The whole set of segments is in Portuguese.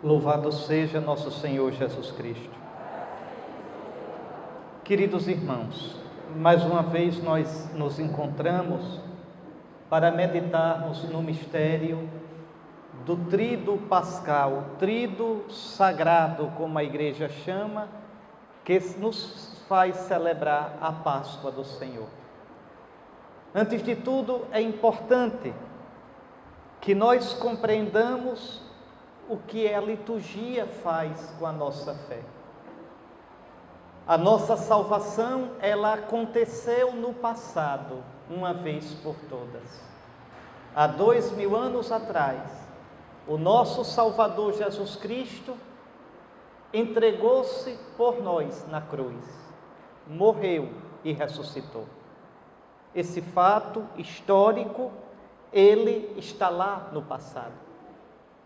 Louvado seja nosso Senhor Jesus Cristo. Queridos irmãos, mais uma vez nós nos encontramos para meditarmos no mistério do Tríduo Pascal, Tríduo Sagrado, como a Igreja chama, que nos faz celebrar a Páscoa do Senhor. Antes de tudo, é importante que nós compreendamos o que a liturgia faz com a nossa fé. A nossa salvação, ela aconteceu no passado, uma vez por todas. Há 2000 anos atrás, o nosso Salvador Jesus Cristo entregou-se por nós na cruz, morreu e ressuscitou. Esse fato histórico, ele está lá no passado.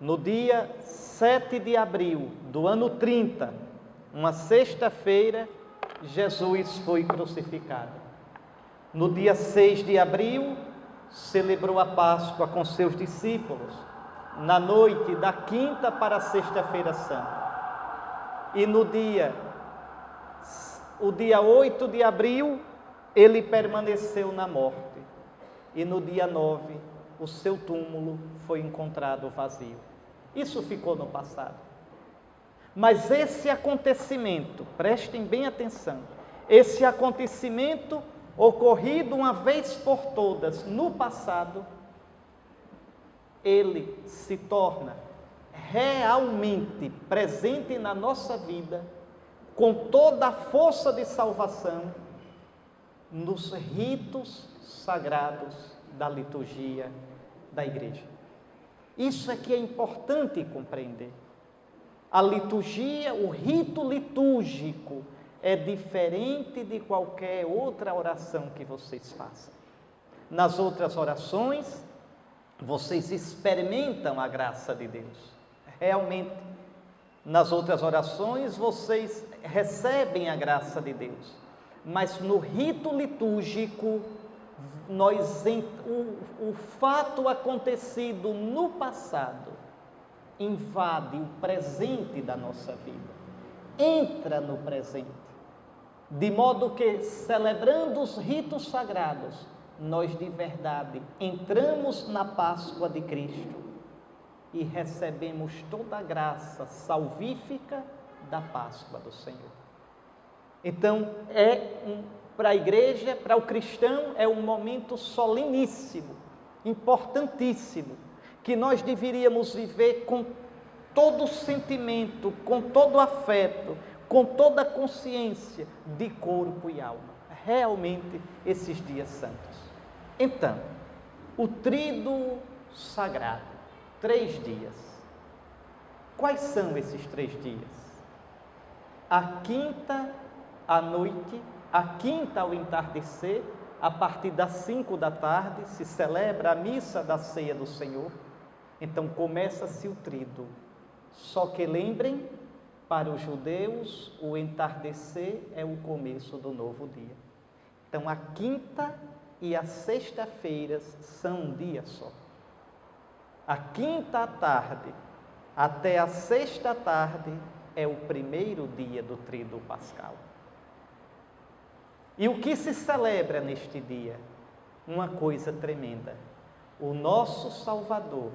No dia 7 de abril do ano 30, uma sexta-feira, Jesus foi crucificado. No dia 6 de abril, celebrou a Páscoa com seus discípulos, na noite da quinta para a sexta-feira santa. E no dia 8 de abril, ele permaneceu na morte. E no dia 9, o seu túmulo foi encontrado vazio. Isso ficou no passado. Mas esse acontecimento, prestem bem atenção, esse acontecimento ocorrido uma vez por todas no passado, ele se torna realmente presente na nossa vida, com toda a força de salvação, nos ritos sagrados da liturgia da Igreja. Isso é que é importante compreender. A liturgia, o rito litúrgico é diferente de qualquer outra oração que vocês façam. Nas outras orações, vocês experimentam a graça de Deus. Realmente, nas outras orações, vocês recebem a graça de Deus. Mas no rito litúrgico, o fato acontecido no passado invade o presente da nossa vida, entra no presente, de modo que, celebrando os ritos sagrados, nós de verdade entramos na Páscoa de Cristo e recebemos toda a graça salvífica da Páscoa do Senhor. Então, para a igreja, para o cristão, é um momento soleníssimo, importantíssimo, que nós deveríamos viver com todo o sentimento, com todo o afeto, com toda a consciência de corpo e alma. Realmente, esses dias santos. Então, o Tríduo Sagrado, 3 dias. Quais são esses 3 dias? A quinta à noite, a quinta ao entardecer, a partir das 5 da tarde, se celebra a missa da ceia do Senhor. Então começa-se o tríduo. Só que lembrem, para os judeus, o entardecer é o começo do novo dia. Então a quinta e a sexta-feira são um dia só. A quinta à tarde até a sexta tarde é o primeiro dia do tríduo pascal. E o que se celebra neste dia? Uma coisa tremenda. O nosso Salvador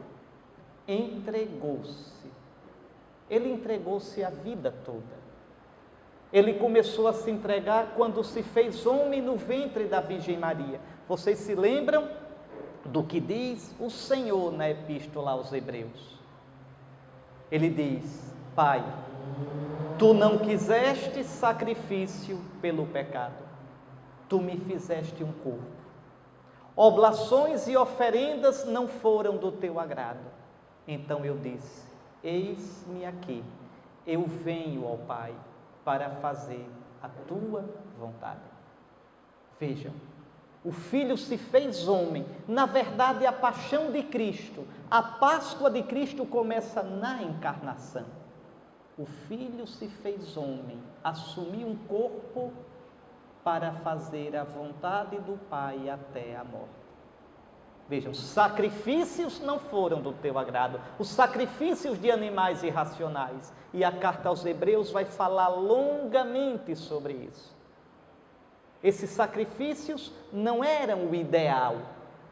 entregou-se. Ele entregou-se a vida toda. Ele começou a se entregar quando se fez homem no ventre da Virgem Maria. Vocês se lembram do que diz o Senhor na Epístola aos Hebreus? Ele diz: Pai, Tu não quiseste sacrifício pelo pecado, Tu me fizeste um corpo. Oblações e oferendas não foram do Teu agrado. Então eu disse: eis-me aqui, eu venho ao Pai para fazer a Tua vontade. Vejam, o Filho se fez homem. Na verdade, a paixão de Cristo, a Páscoa de Cristo começa na encarnação. O Filho se fez homem, assumiu um corpo para fazer a vontade do Pai até a morte. Vejam, sacrifícios não foram do teu agrado, os sacrifícios de animais irracionais. E a carta aos Hebreus vai falar longamente sobre isso. Esses sacrifícios não eram o ideal.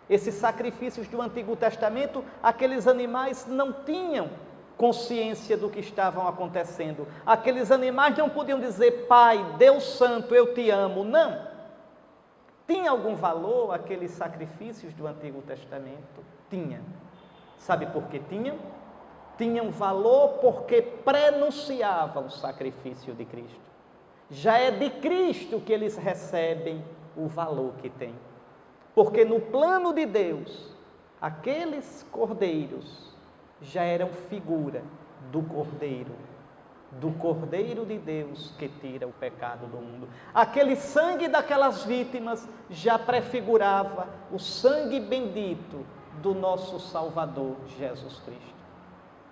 Esses sacrifícios do Antigo Testamento, aqueles animais não tinham consciência do que estavam acontecendo. Aqueles animais não podiam dizer: Pai, Deus Santo, eu te amo. Não. Tinha algum valor aqueles sacrifícios do Antigo Testamento? Tinha. Sabe por que tinham? Tinham valor porque prenunciavam o sacrifício de Cristo. Já é de Cristo que eles recebem o valor que têm. Porque no plano de Deus, aqueles cordeiros já eram figura do Cordeiro de Deus que tira o pecado do mundo. Aquele sangue daquelas vítimas já prefigurava o sangue bendito do nosso Salvador Jesus Cristo.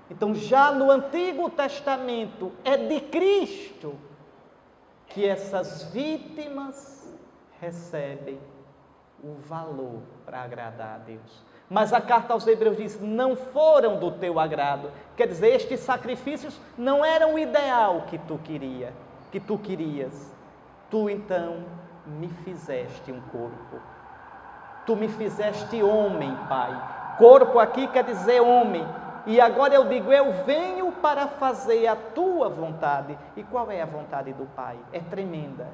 Então, já no Antigo Testamento, é de Cristo que essas vítimas recebem o valor para agradar a Deus. Mas a carta aos Hebreus diz: não foram do teu agrado. Quer dizer, estes sacrifícios não eram o ideal que tu querias. Tu então me fizeste um corpo. Tu me fizeste homem, Pai. Corpo aqui quer dizer homem. E agora eu digo: eu venho para fazer a tua vontade. E qual é a vontade do Pai? É tremenda.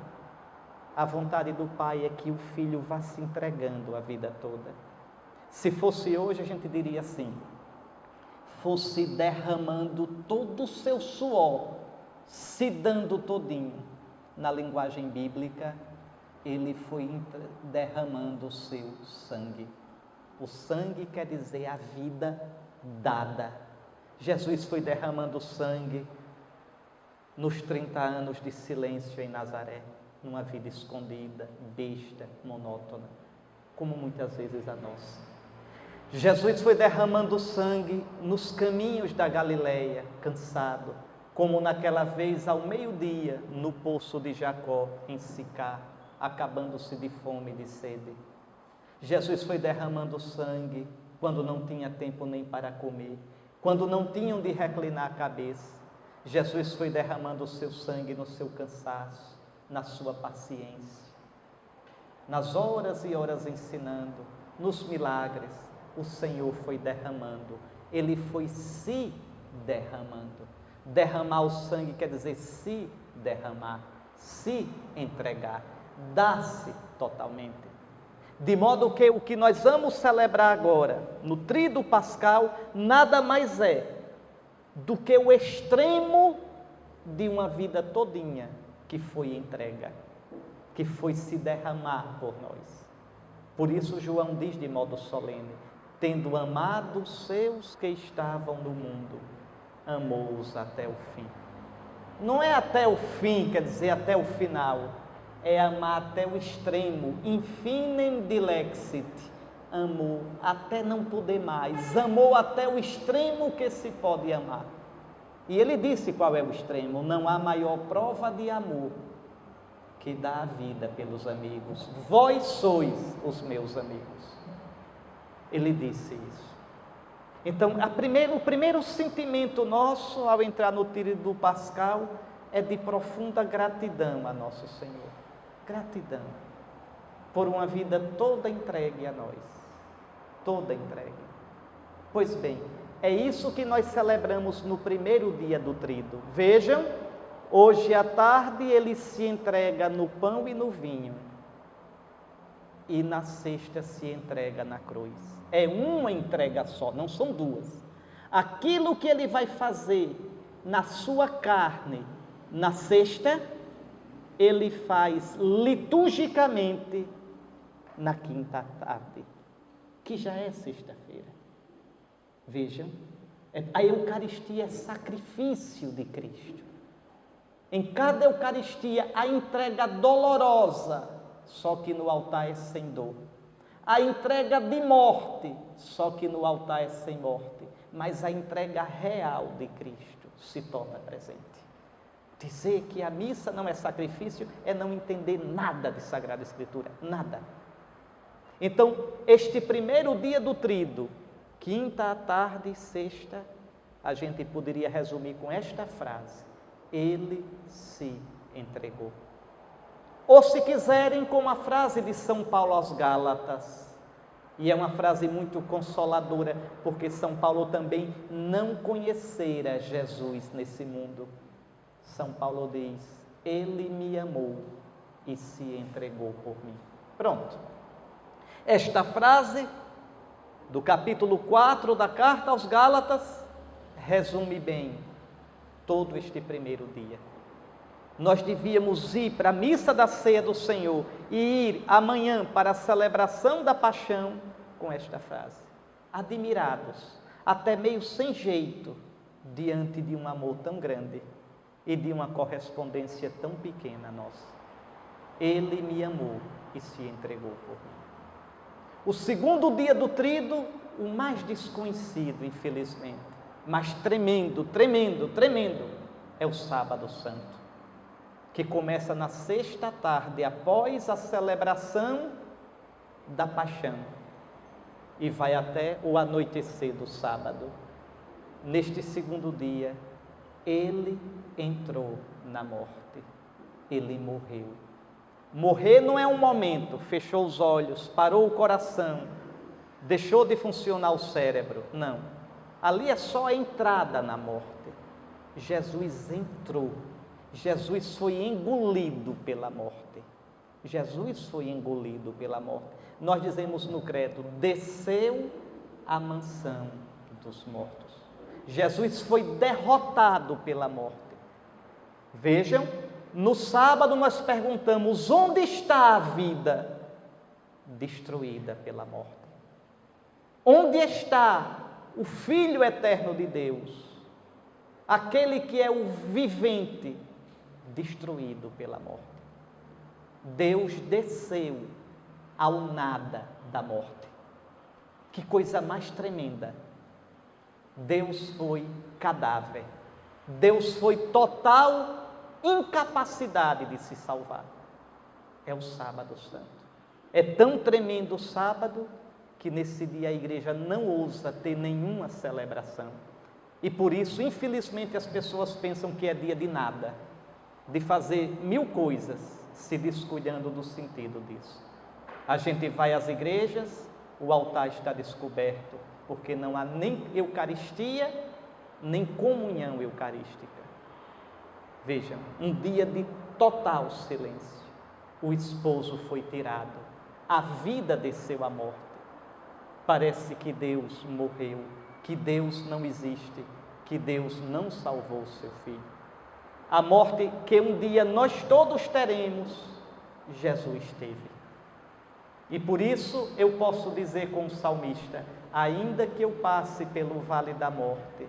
A vontade do Pai é que o Filho vá se entregando a vida toda. Se fosse hoje, a gente diria assim: fosse derramando todo o seu suor, se dando todinho. Na linguagem bíblica, ele foi derramando o seu sangue. O sangue quer dizer a vida dada. Jesus foi derramando sangue nos 30 anos de silêncio em Nazaré, numa vida escondida, besta, monótona, como muitas vezes a nossa. Jesus foi derramando sangue nos caminhos da Galileia, cansado, como naquela vez ao meio-dia, no poço de Jacó, em Sicar, acabando-se de fome e de sede. Jesus foi derramando sangue quando não tinha tempo nem para comer, quando não tinham de reclinar a cabeça. Jesus foi derramando o seu sangue no seu cansaço, na sua paciência, nas horas e horas ensinando, nos milagres. O Senhor foi derramando, Ele foi se derramando. Derramar o sangue quer dizer se derramar, se entregar, dar-se totalmente. De modo que o que nós vamos celebrar agora, no Tríduo Pascal, nada mais é do que o extremo de uma vida todinha que foi entrega, que foi se derramar por nós. Por isso João diz de modo solene: tendo amado os seus que estavam no mundo, amou-os até o fim. Não é até o fim, quer dizer até o final, é amar até o extremo. Infinem dilexit, amou até não poder mais, amou até o extremo que se pode amar. E ele disse qual é o extremo: não há maior prova de amor que dá a vida pelos amigos. Vós sois os meus amigos. Ele disse isso. Então, o primeiro sentimento nosso ao entrar no Tríduo Pascal é de profunda gratidão a nosso Senhor. Gratidão por uma vida toda entregue a nós. Toda entregue. Pois bem, é isso que nós celebramos no primeiro dia do Tríduo. Vejam, hoje à tarde ele se entrega no pão e no vinho. E na sexta se entrega na cruz. É uma entrega só, não são duas. Aquilo que ele vai fazer na sua carne, na sexta, ele faz liturgicamente na quinta tarde, que já é sexta-feira. Vejam, a Eucaristia é sacrifício de Cristo. Em cada Eucaristia, a entrega dolorosa, só que no altar é sem dor. A entrega de morte, só que no altar é sem morte. Mas a entrega real de Cristo se torna presente. Dizer que a missa não é sacrifício é não entender nada de Sagrada Escritura, nada. Então, este primeiro dia do tríduo, quinta à tarde e sexta, a gente poderia resumir com esta frase: ele se entregou. Ou se quiserem, com a frase de São Paulo aos Gálatas, e é uma frase muito consoladora, porque São Paulo também não conhecera Jesus nesse mundo. São Paulo diz: ele me amou e se entregou por mim. Pronto. Esta frase do capítulo 4 da carta aos Gálatas resume bem todo este primeiro dia. Nós devíamos ir para a missa da ceia do Senhor e ir amanhã para a celebração da paixão com esta frase, admirados, até meio sem jeito, diante de um amor tão grande e de uma correspondência tão pequena nossa. Ele me amou e se entregou por mim. O segundo dia do tríduo, o mais desconhecido, infelizmente, mas tremendo, tremendo, tremendo, é o Sábado Santo, que começa na sexta tarde, após a celebração da paixão, e vai até o anoitecer do sábado. Neste segundo dia, ele entrou na morte, ele morreu. Morrer não é um momento, fechou os olhos, parou o coração, deixou de funcionar o cérebro, não. Ali é só a entrada na morte. Jesus entrou, Jesus foi engolido pela morte. Jesus foi engolido pela morte. Nós dizemos no credo: desceu à mansão dos mortos. Jesus foi derrotado pela morte. Vejam, no sábado nós perguntamos: onde está a vida? Destruída pela morte. Onde está o Filho eterno de Deus? Aquele que é o vivente, destruído pela morte. Deus desceu ao nada da morte. Que coisa mais tremenda! Deus foi cadáver. Deus foi total incapacidade de se salvar. É o Sábado Santo. É tão tremendo o sábado que nesse dia a igreja não ousa ter nenhuma celebração. E por isso, infelizmente, as pessoas pensam que é dia de nada, de fazer mil coisas, se descuidando do sentido disso. A gente vai às igrejas, o altar está descoberto, porque não há nem Eucaristia, nem comunhão eucarística. Vejam, um dia de total silêncio. O esposo foi tirado, a vida desceu à morte. Parece que Deus morreu, que Deus não existe, que Deus não salvou seu filho. A morte que um dia nós todos teremos, Jesus teve. E por isso eu posso dizer com o salmista: ainda que eu passe pelo vale da morte,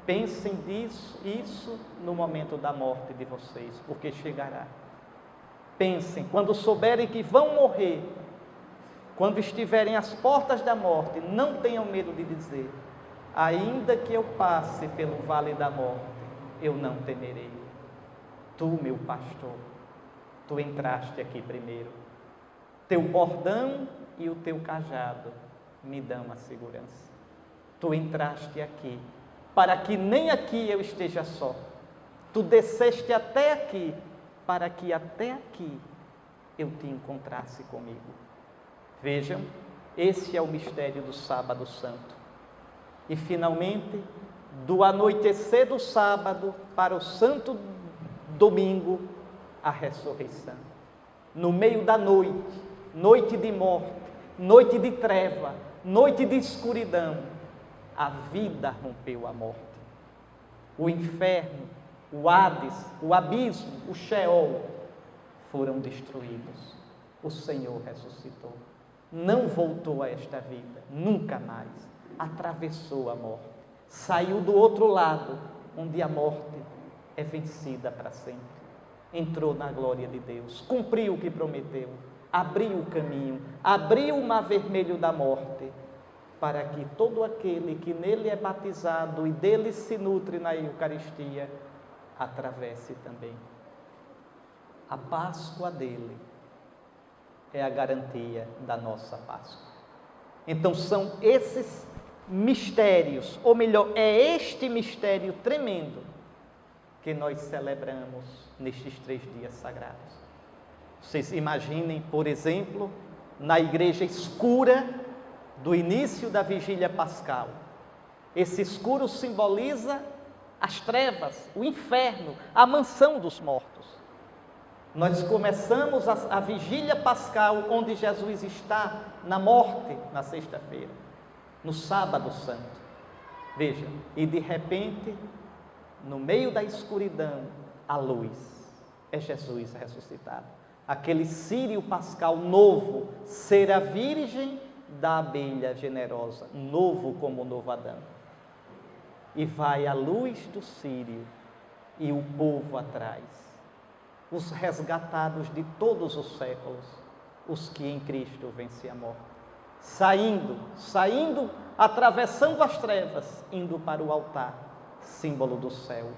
pensem isso no momento da morte de vocês, porque chegará. Pensem, quando souberem que vão morrer, quando estiverem às portas da morte, não tenham medo de dizer: ainda que eu passe pelo vale da morte, eu não temerei. Tu, meu pastor, tu entraste aqui primeiro. Teu bordão e o teu cajado me dão a segurança. Tu entraste aqui, para que nem aqui eu esteja só. Tu desceste até aqui, para que até aqui eu te encontrasse comigo. Vejam, esse é o mistério do Sábado Santo. E finalmente, do anoitecer do sábado para o santo domingo, a ressurreição. No meio da noite, noite de morte, noite de treva, noite de escuridão, a vida rompeu a morte. O inferno, o Hades, o abismo, o Sheol foram destruídos. O Senhor ressuscitou. Não voltou a esta vida, nunca mais. Atravessou a morte. Saiu do outro lado, onde a morte é vencida para sempre. Entrou na glória de Deus, cumpriu o que prometeu, abriu o caminho, abriu o mar vermelho da morte, para que todo aquele que nele é batizado e dele se nutre na Eucaristia, atravesse também. A Páscoa dele é a garantia da nossa Páscoa. Então são esses mistérios, ou melhor, é este mistério tremendo que nós celebramos nestes 3 dias sagrados. Vocês imaginem, por exemplo, na igreja escura do início da vigília pascal. Esse escuro simboliza as trevas, o inferno, a mansão dos mortos. Nós começamos a vigília pascal onde Jesus está na morte, na sexta-feira, no sábado santo. Veja, e de repente, no meio da escuridão, a luz. É Jesus ressuscitado. Aquele círio pascal novo, ser a virgem da abelha generosa, novo como o novo Adão. E vai a luz do círio e o povo atrás, os resgatados de todos os séculos, os que em Cristo vencem a morte, saindo, atravessando as trevas, indo para o altar, símbolo do céu,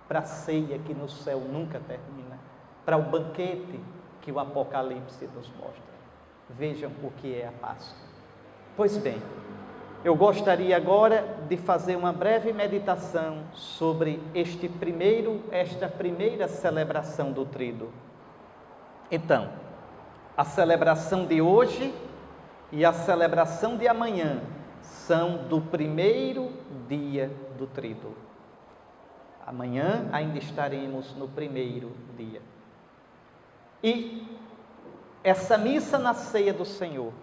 para a ceia que no céu nunca termina, para o banquete que o Apocalipse nos mostra. Vejam o que é a Páscoa. Pois bem, eu gostaria agora de fazer uma breve meditação sobre esta primeira celebração do Tríduo. Então, a celebração de hoje e a celebração de amanhã são do primeiro dia do Tríduo. Amanhã ainda estaremos no primeiro dia. E essa missa na ceia do Senhor,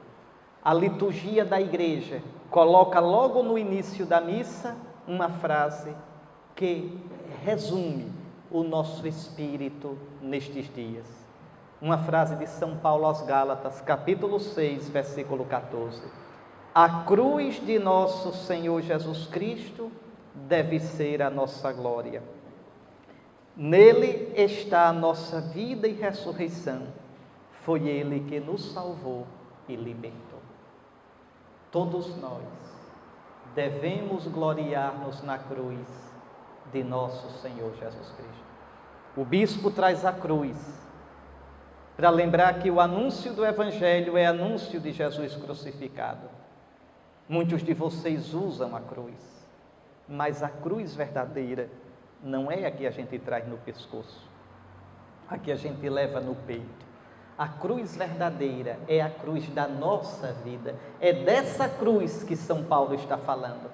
a liturgia da igreja, coloca logo no início da missa uma frase que resume o nosso espírito nestes dias. Uma frase de São Paulo aos Gálatas, capítulo 6, versículo 14. A cruz de nosso Senhor Jesus Cristo deve ser a nossa glória. Nele está a nossa vida e ressurreição. Foi Ele que nos salvou e libertou. Todos nós devemos gloriar-nos na cruz de nosso Senhor Jesus Cristo. O bispo traz a cruz para lembrar que o anúncio do Evangelho é anúncio de Jesus crucificado. Muitos de vocês usam a cruz, mas a cruz verdadeira não é a que a gente traz no pescoço, a que a gente leva no peito. A cruz verdadeira é a cruz da nossa vida. É dessa cruz que São Paulo está falando.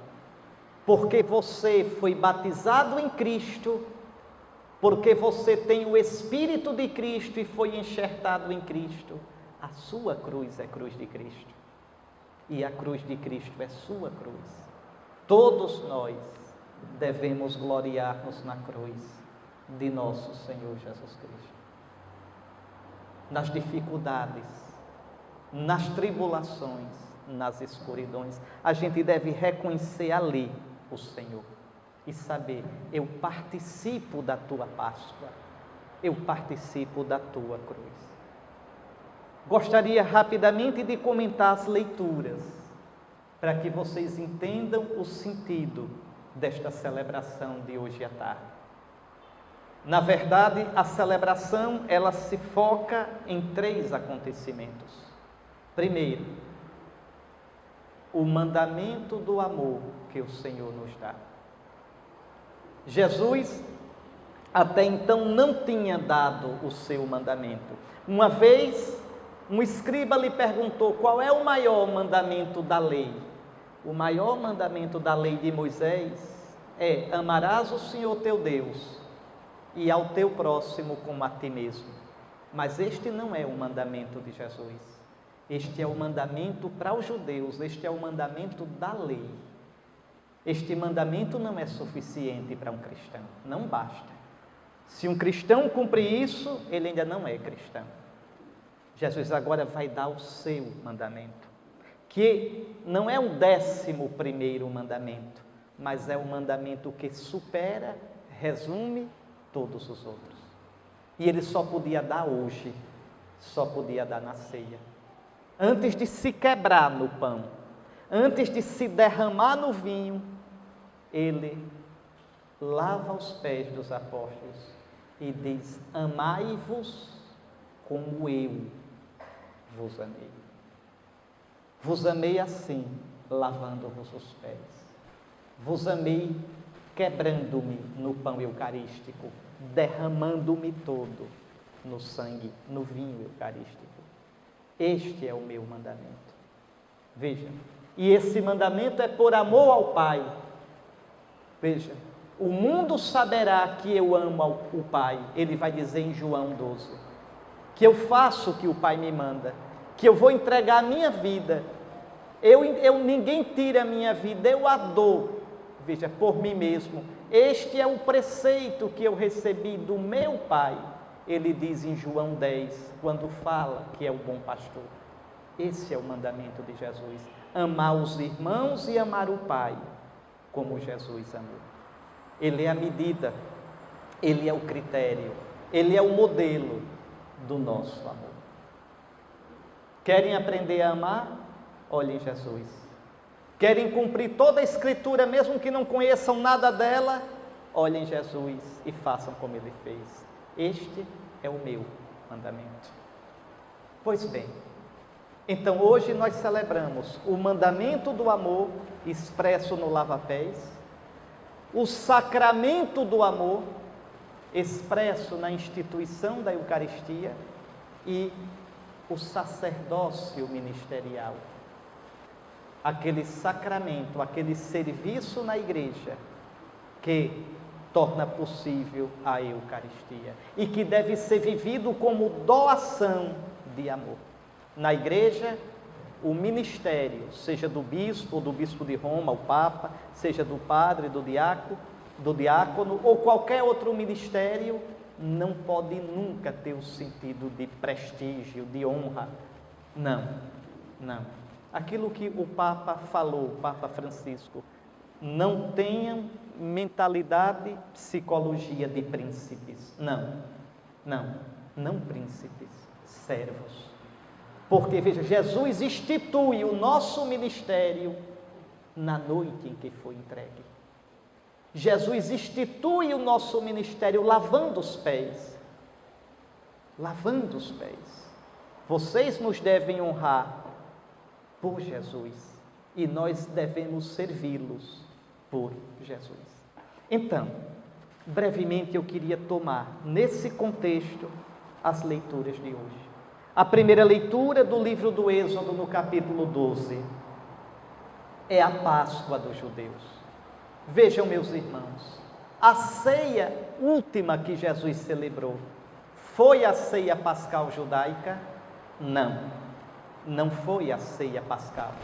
Porque você foi batizado em Cristo, porque você tem o Espírito de Cristo e foi enxertado em Cristo. A sua cruz é cruz de Cristo. E a cruz de Cristo é sua cruz. Todos nós devemos gloriar-nos na cruz de nosso Senhor Jesus Cristo. Nas dificuldades, nas tribulações, nas escuridões, a gente deve reconhecer ali o Senhor e saber, eu participo da tua Páscoa, eu participo da tua cruz. Gostaria rapidamente de comentar as leituras, para que vocês entendam o sentido desta celebração de hoje à tarde. Na verdade, a celebração, ela se foca em 3 acontecimentos. Primeiro, o mandamento do amor que o Senhor nos dá. Jesus, até então, não tinha dado o seu mandamento. Uma vez, um escriba lhe perguntou qual é o maior mandamento da lei. O maior mandamento da lei de Moisés é: amarás o Senhor teu Deus e ao teu próximo como a ti mesmo. Mas este não é o mandamento de Jesus. Este é o mandamento para os judeus, este é o mandamento da lei. Este mandamento não é suficiente para um cristão, não basta. Se um cristão cumprir isso, ele ainda não é cristão. Jesus agora vai dar o seu mandamento, que não é o 11º mandamento, mas é o mandamento que supera, resume todos os outros. E ele só podia dar hoje, só podia dar na ceia. Antes de se quebrar no pão, antes de se derramar no vinho, ele lava os pés dos apóstolos e diz: amai-vos como eu vos amei. Vos amei assim, lavando-vos os pés. Vos amei quebrando-me no pão eucarístico, derramando-me todo no sangue, no vinho eucarístico. Este é o meu mandamento. Veja, e esse mandamento é por amor ao Pai. Veja, o mundo saberá que eu amo o Pai. Ele vai dizer em João 12, que eu faço o que o Pai me manda, que eu vou entregar a minha vida. Ninguém tira a minha vida, eu a dou. Veja, por mim mesmo. Este é o preceito que eu recebi do meu Pai. Ele diz em João 10, quando fala que é o bom pastor. Esse é o mandamento de Jesus. Amar os irmãos e amar o Pai, como Jesus amou. Ele é a medida, Ele é o critério, Ele é o modelo do nosso amor. Querem aprender a amar? Olhem Jesus. Querem cumprir toda a Escritura, mesmo que não conheçam nada dela? Olhem Jesus e façam como Ele fez. Este é o meu mandamento. Pois bem, então hoje nós celebramos o mandamento do amor expresso no lava-pés, o sacramento do amor expresso na instituição da Eucaristia e o sacerdócio ministerial, aquele sacramento, aquele serviço na igreja que torna possível a Eucaristia e que deve ser vivido como doação de amor. Na igreja, o ministério, seja do bispo de Roma, o Papa, seja do padre, do diácono ou qualquer outro ministério, não pode nunca ter o sentido de prestígio, de honra. Não. Aquilo que o Papa falou, o Papa Francisco, não tenham mentalidade, psicologia de príncipes. Não príncipes, servos. Porque, veja, Jesus institui o nosso ministério na noite em que foi entregue. Jesus institui o nosso ministério lavando os pés. Lavando os pés. Vocês nos devem honrar por Jesus e nós devemos servi-los por Jesus. Então, brevemente eu queria tomar nesse contexto as leituras de hoje. A primeira leitura do livro do Êxodo, no capítulo 12, é a Páscoa dos judeus. Vejam, meus irmãos, a ceia última que Jesus celebrou foi a ceia pascal judaica? Não foi a ceia pascal.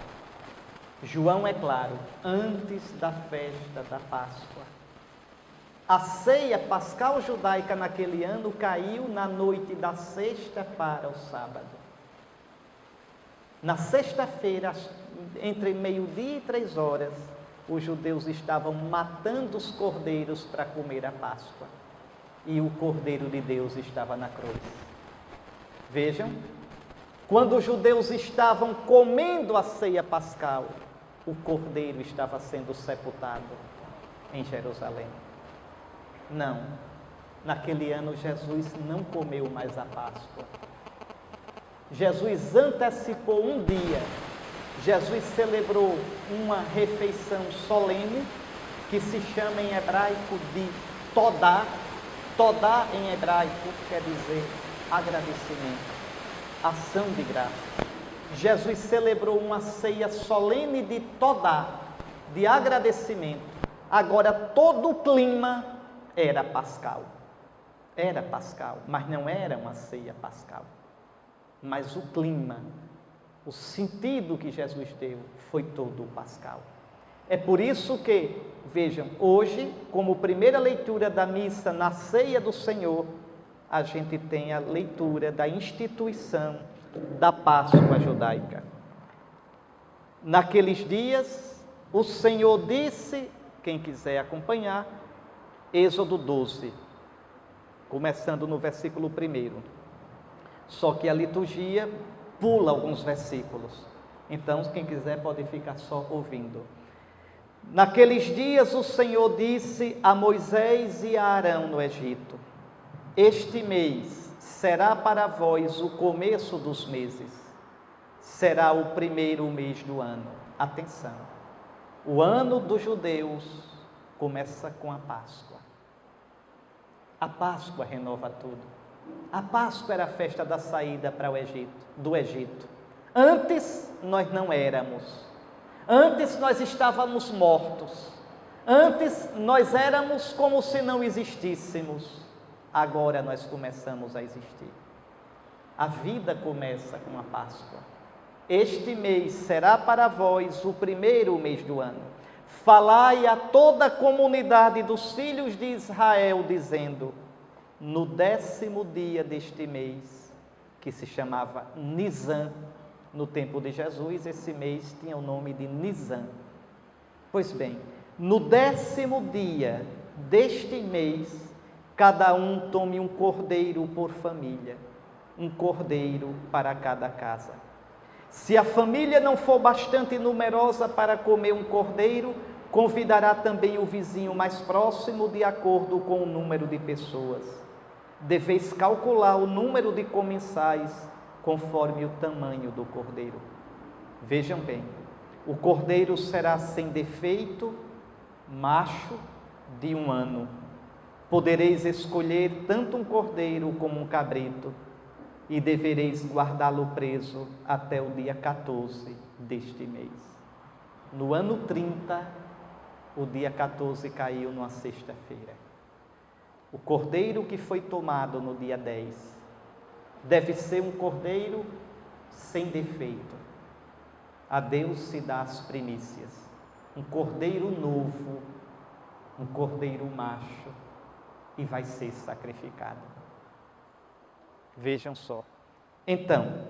João é claro, antes da festa da Páscoa. A ceia pascal judaica naquele ano caiu na noite da sexta para o sábado. Na sexta-feira, entre meio-dia e 3 horas, os judeus estavam matando os cordeiros para comer a Páscoa. E o Cordeiro de Deus estava na cruz. Vejam, quando os judeus estavam comendo a ceia pascal, o Cordeiro estava sendo sepultado em Jerusalém. Não, naquele ano Jesus não comeu mais a Páscoa. Jesus antecipou um dia. Jesus celebrou uma refeição solene que se chama em hebraico de Todá. Todá em hebraico quer dizer agradecimento, ação de graça. Jesus celebrou uma ceia solene de Todá, de agradecimento. Agora todo o clima era pascal, mas não era uma ceia pascal. Mas o clima, o sentido que Jesus deu foi todo pascal. É por isso que, vejam, hoje, como primeira leitura da missa na ceia do Senhor, a gente tem a leitura da instituição da Páscoa judaica. Naqueles dias, o Senhor disse, quem quiser acompanhar, Êxodo 12, começando no versículo 1. Só que a liturgia pula alguns versículos. Então, quem quiser pode ficar só ouvindo. Naqueles dias o Senhor disse a Moisés e a Arão no Egito: este mês será para vós o começo dos meses. será o primeiro mês do ano. Atenção, o ano dos judeus começa com a Páscoa. A Páscoa renova tudo. A Páscoa era a festa da saída para o Egito, do Egito. Antes nós não éramos. Antes nós estávamos mortos. Antes nós éramos como se não existíssemos. Agora nós começamos a existir. A vida começa com a Páscoa. Este mês será para vós o primeiro mês do ano. Falai a toda a comunidade dos filhos de Israel, dizendo: no 10º dia deste mês, que se chamava Nisan, no tempo de Jesus, esse mês tinha o nome de Nisan. Pois bem, no 10º dia deste mês, cada um tome um cordeiro por família, um cordeiro para cada casa. Se a família não for bastante numerosa para comer um cordeiro, convidará também o vizinho mais próximo de acordo com o número de pessoas. Deveis calcular o número de comensais conforme o tamanho do cordeiro. Vejam bem, o cordeiro será sem defeito, macho, de 1 ano. Podereis escolher tanto um cordeiro como um cabrito, e devereis guardá-lo preso até o dia 14 deste mês. No ano 30, o dia 14 caiu numa sexta-feira. O cordeiro que foi tomado no dia 10 deve ser um cordeiro sem defeito. A Deus se dá as primícias. Um cordeiro novo, um cordeiro macho, e vai ser sacrificado. Vejam só. Então,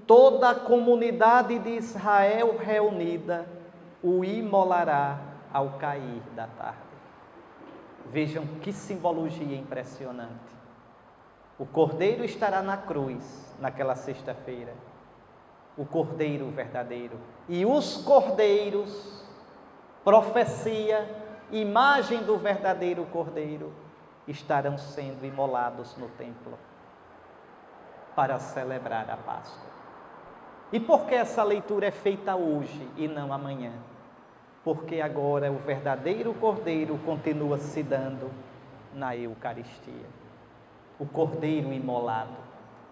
toda a comunidade de Israel reunida o imolará ao cair da tarde. Vejam que simbologia impressionante. O cordeiro estará na cruz naquela sexta-feira, o cordeiro verdadeiro. E os cordeiros, profecia, imagem do verdadeiro cordeiro, estarão sendo imolados no templo para celebrar a Páscoa. E por que essa leitura é feita hoje e não amanhã? Porque agora o verdadeiro cordeiro continua se dando na Eucaristia. O cordeiro imolado.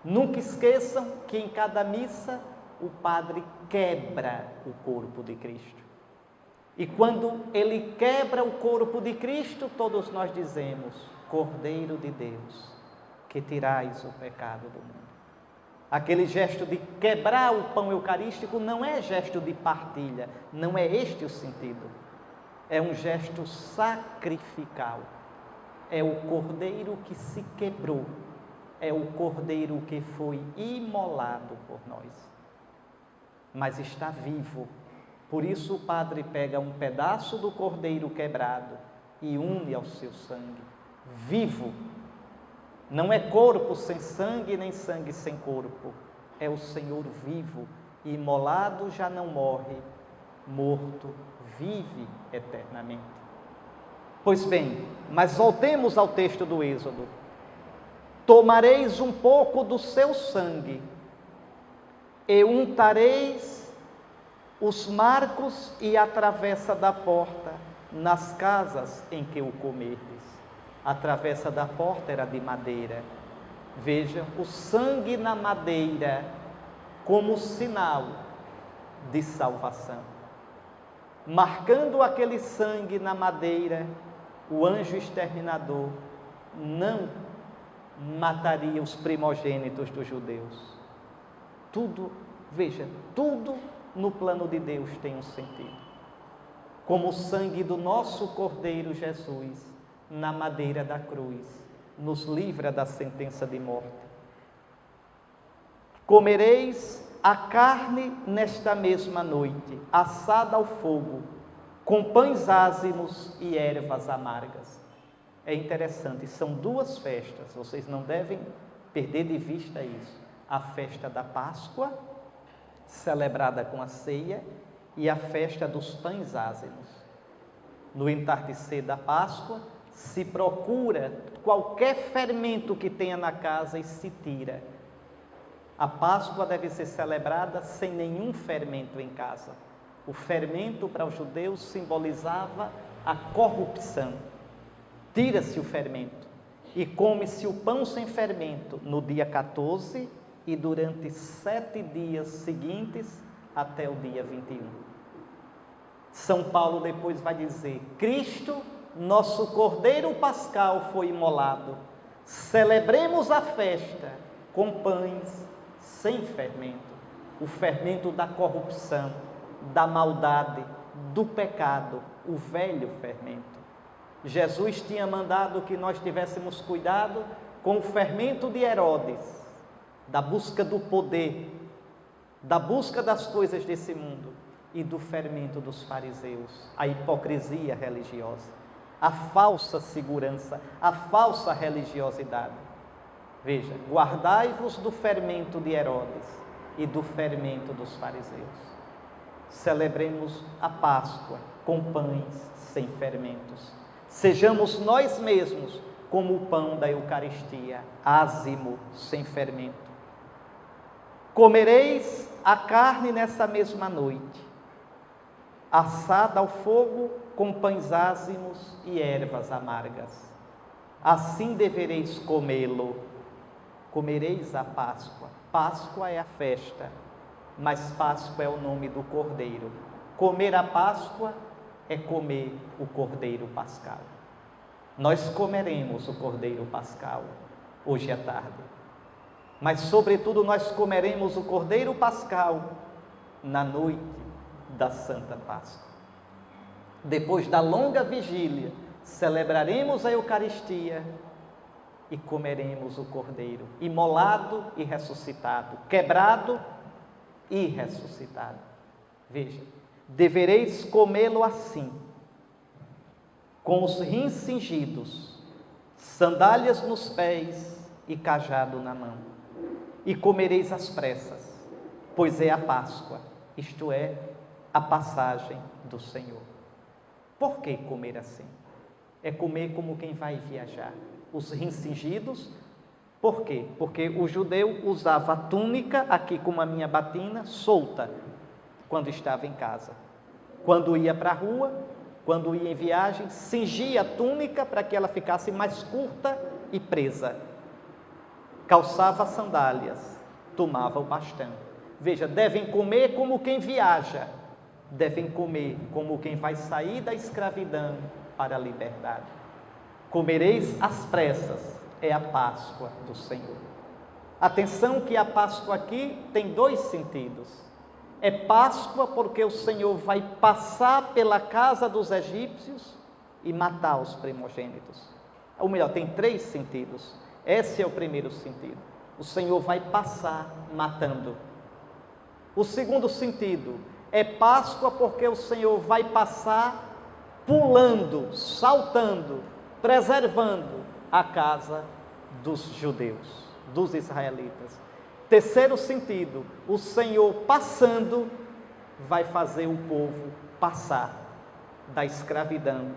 Nunca esqueçam que em cada missa o padre quebra o corpo de Cristo. E quando ele quebra o corpo de Cristo, todos nós dizemos: Cordeiro de Deus, que tirais o pecado do mundo. Aquele gesto de quebrar o pão eucarístico não é gesto de partilha, não é este o sentido. É um gesto sacrificial. É o cordeiro que se quebrou, é o cordeiro que foi imolado por nós. Mas está vivo. Por isso o padre pega um pedaço do cordeiro quebrado e une ao seu sangue. Vivo. Não é corpo sem sangue, nem sangue sem corpo. É o Senhor vivo. Imolado já não morre, morto vive eternamente. Pois bem, mas voltemos ao texto do Êxodo. Tomareis um pouco do seu sangue e untareis os marcos e a travessa da porta nas casas em que o comerdes. A travessa da porta era de madeira. Vejam, o sangue na madeira como sinal de salvação. Marcando aquele sangue na madeira, o anjo exterminador não mataria os primogênitos dos judeus. Tudo, veja, tudo no plano de Deus tem um sentido. Como o sangue do nosso Cordeiro Jesus na madeira da cruz nos livra da sentença de morte. Comereis a carne nesta mesma noite, assada ao fogo, com pães ázimos e ervas amargas. É interessante, são duas festas, vocês não devem perder de vista isso. A festa da Páscoa, celebrada com a ceia, e a festa dos pães ázimos. No entardecer da Páscoa, se procura qualquer fermento que tenha na casa e se tira. A Páscoa deve ser celebrada sem nenhum fermento em casa. O fermento para os judeus simbolizava a corrupção. Tira-se o fermento e come-se o pão sem fermento no dia 14 e durante 7 dias seguintes até o dia 21. São Paulo depois vai dizer: Cristo, nosso Cordeiro Pascal, foi imolado. Celebremos a festa com pães sem fermento. O fermento da corrupção, da maldade, do pecado, o velho fermento. Jesus tinha mandado que nós tivéssemos cuidado com o fermento de Herodes, da busca do poder, da busca das coisas desse mundo, e do fermento dos fariseus, a hipocrisia religiosa, a falsa segurança, a falsa religiosidade. Veja, guardai-vos do fermento de Herodes e do fermento dos fariseus. Celebremos a Páscoa com pães sem fermentos. Sejamos nós mesmos como o pão da Eucaristia, ázimo, sem fermento. Comereis a carne nessa mesma noite, assada ao fogo com pães ázimos e ervas amargas. Assim devereis comê-lo. Comereis a Páscoa. Páscoa é a festa, mas Páscoa é o nome do Cordeiro. Comer a Páscoa é comer o Cordeiro Pascal. Nós comeremos o Cordeiro Pascal hoje à tarde, mas sobretudo nós comeremos o Cordeiro Pascal na noite da Santa Páscoa. Depois da longa vigília, celebraremos a Eucaristia e comeremos o Cordeiro, imolado e ressuscitado, quebrado e ressuscitado. Veja, devereis comê-lo assim, com os rins cingidos, sandálias nos pés e cajado na mão. E comereis às pressas, pois é a Páscoa, isto é, a passagem do Senhor. Por que comer assim? É comer como quem vai viajar. Os rins cingidos, por quê? Porque o judeu usava a túnica, aqui como a minha batina, solta, quando estava em casa. Quando ia para a rua, quando ia em viagem, cingia a túnica para que ela ficasse mais curta e presa. Calçava sandálias, tomava o bastão. Veja, devem comer como quem viaja, devem comer como quem vai sair da escravidão para a liberdade. Comereis às pressas, é a Páscoa do Senhor. Atenção que a Páscoa aqui tem 2 sentidos. É Páscoa porque o Senhor vai passar pela casa dos egípcios e matar os primogênitos. Ou melhor, tem 3 sentidos. Esse é o primeiro sentido. O Senhor vai passar matando. O segundo sentido é Páscoa porque o Senhor vai passar pulando, saltando, preservando a casa dos judeus, dos israelitas. Terceiro sentido, o Senhor passando vai fazer o povo passar da escravidão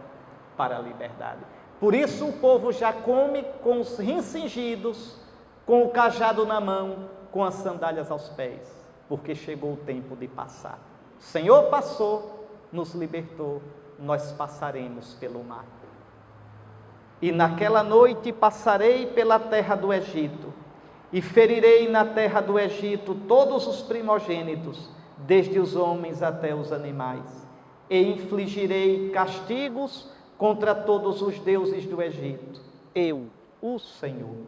para a liberdade. Por isso o povo já come com os rins cingidos, com o cajado na mão, com as sandálias aos pés, porque chegou o tempo de passar. O Senhor passou, nos libertou, nós passaremos pelo mar. E naquela noite passarei pela terra do Egito, e ferirei na terra do Egito todos os primogênitos, desde os homens até os animais, e infligirei castigos contra todos os deuses do Egito. Eu, o Senhor,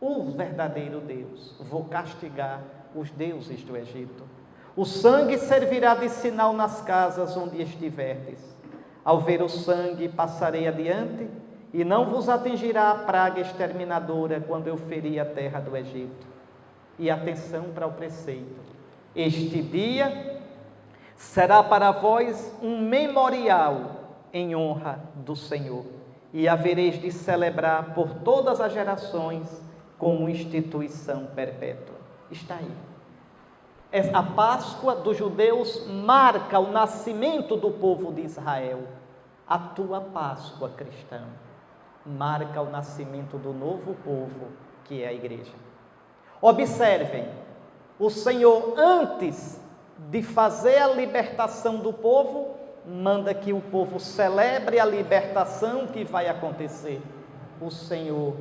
o verdadeiro Deus, vou castigar os deuses do Egito. O sangue servirá de sinal nas casas onde estiverdes. Ao ver o sangue, passarei adiante, e não vos atingirá a praga exterminadora quando eu ferir a terra do Egito. E atenção para o preceito. Este dia será para vós um memorial em honra do Senhor, e havereis de celebrar por todas as gerações como instituição perpétua. Está aí. A Páscoa dos judeus marca o nascimento do povo de Israel. A tua Páscoa cristã marca o nascimento do novo povo, que é a igreja. Observem, O Senhor, antes de fazer a libertação do povo, manda que o povo celebre a libertação que vai acontecer. O Senhor,